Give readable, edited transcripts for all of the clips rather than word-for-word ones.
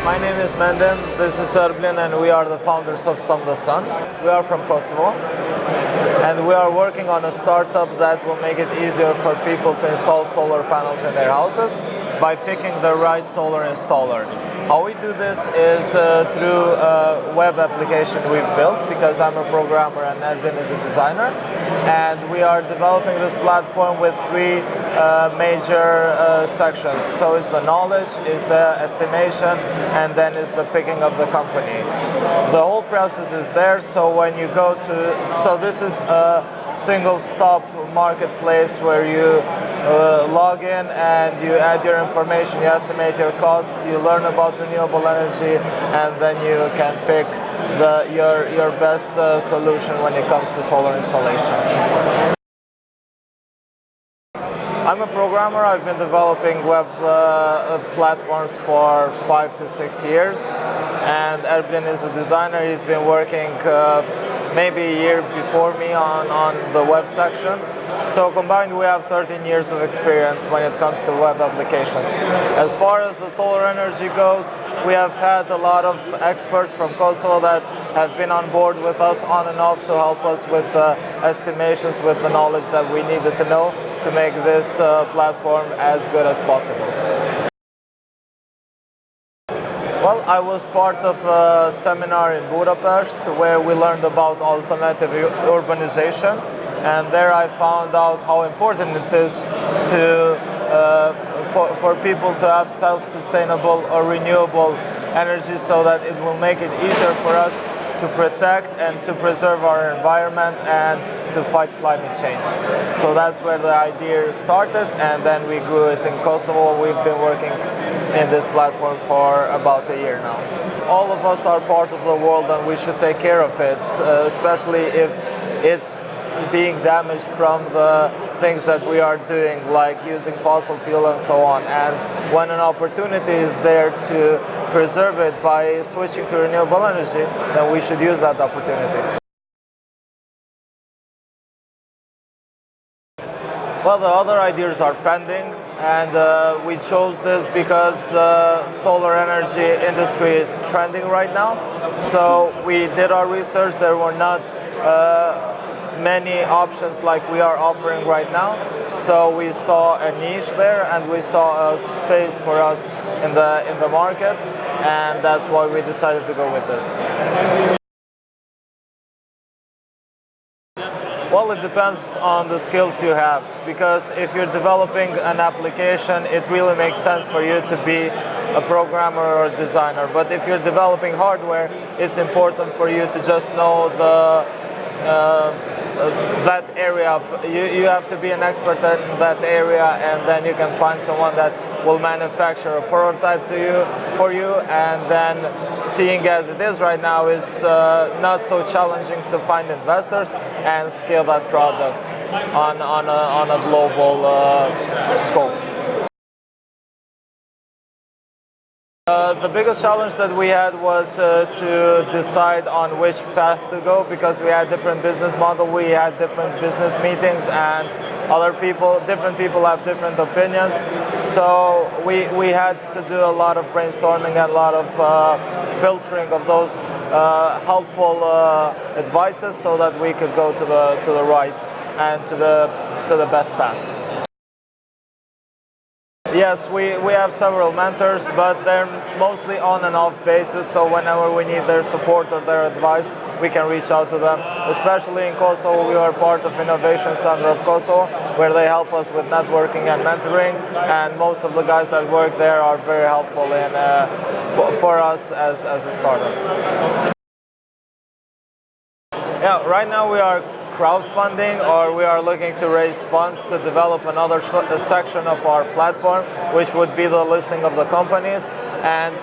My name is Mendim, this is Erblin, and we are the founders of Sumthesun. We are from Kosovo, and we are working on a startup that will make it easier for people to install solar panels in their houses by picking the right solar installer. How we do this is through a web application we've built, because I'm a programmer and Erblin is a designer. And we are developing this platform with three major sections. So it's the knowledge, is the estimation, and then is the picking of the company. The whole process is there, so when you go to, so this is a single stop marketplace where you log in and you add your information, you estimate your costs, you learn about renewable energy, and then you can pick your best solution when it comes to solar installation. I'm a programmer. I've been developing web platforms for 5 to 6 years, and Erblin is a designer. He's been working maybe a year before me on the web section. So combined we have 13 years of experience when it comes to web applications. As far as the solar energy goes, we have had a lot of experts from Kosovo that have been on board with us on and off to help us with the estimations, with the knowledge that we needed to know to make this platform as good as possible. Well, I was part of a seminar in Budapest where we learned about alternative urbanization, and there I found out how important it is to for people to have self-sustainable or renewable energy, so that it will make it easier for us to protect and to preserve our environment and to fight climate change. So that's where the idea started, and then we grew it in Kosovo. We've been working in this platform for about a year now. All of us are part of the world, and we should take care of it, especially if it's being damaged from the things that we are doing, like using fossil fuel and so on. And when an opportunity is there to preserve it by switching to renewable energy, then we should use that opportunity. Well, the other ideas are pending, and we chose this because the solar energy industry is trending right now. So we did our research. There were not many options like we are offering right now. So we saw a niche there, and we saw a space for us in the market, and that's why we decided to go with this. Well, it depends on the skills you have, because if you're developing an application, it really makes sense for you to be a programmer or a designer. But if you're developing hardware, it's important for you to just know that area. You have to be an expert in that area, and then you can find someone that will manufacture a prototype for you, and then seeing as it is right now is not so challenging to find investors and scale that product on a global scope. The biggest challenge that we had was to decide on which path to go, because we had different business models, we had different business meetings, and different people have different opinions. So we had to do a lot of brainstorming and a lot of filtering of those helpful advices, so that we could go to the right and to the best path. Yes, we have several mentors, but they're mostly on and off basis, so whenever we need their support or their advice, we can reach out to them. Especially in Kosovo, we are part of Innovation Center of Kosovo, where they help us with networking and mentoring, and most of the guys that work there are very helpful for us as a startup. Yeah, right now we are crowdfunding, or we are looking to raise funds to develop another section of our platform, which would be the listing of the companies. And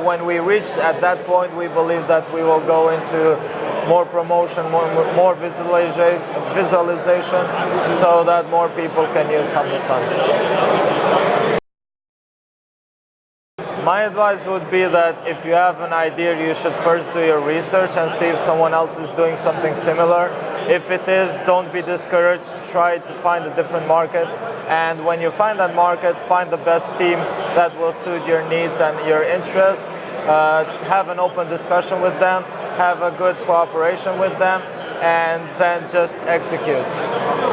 when we reach at that point, we believe that we will go into more promotion, more visualization, so that more people can use Sumthesun. My advice would be that if you have an idea, you should first do your research and see if someone else is doing something similar. If it is, don't be discouraged. Try to find a different market. And when you find that market, find the best team that will suit your needs and your interests. have an open discussion with them, have a good cooperation with them, and then just execute.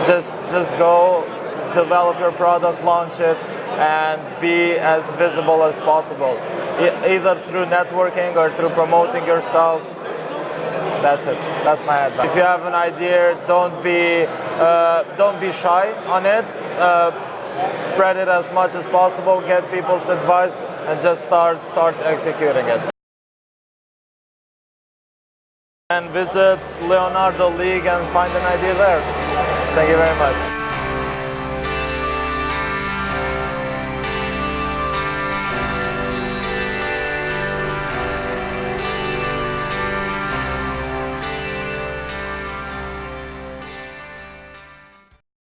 Just go, develop your product, launch it, and be as visible as possible, either through networking or through promoting yourselves. That's it. That's my advice. If you have an idea, don't be shy on it. Spread it as much as possible. Get people's advice and just start executing it. And visit Leonardo League and find an idea there. Thank you very much.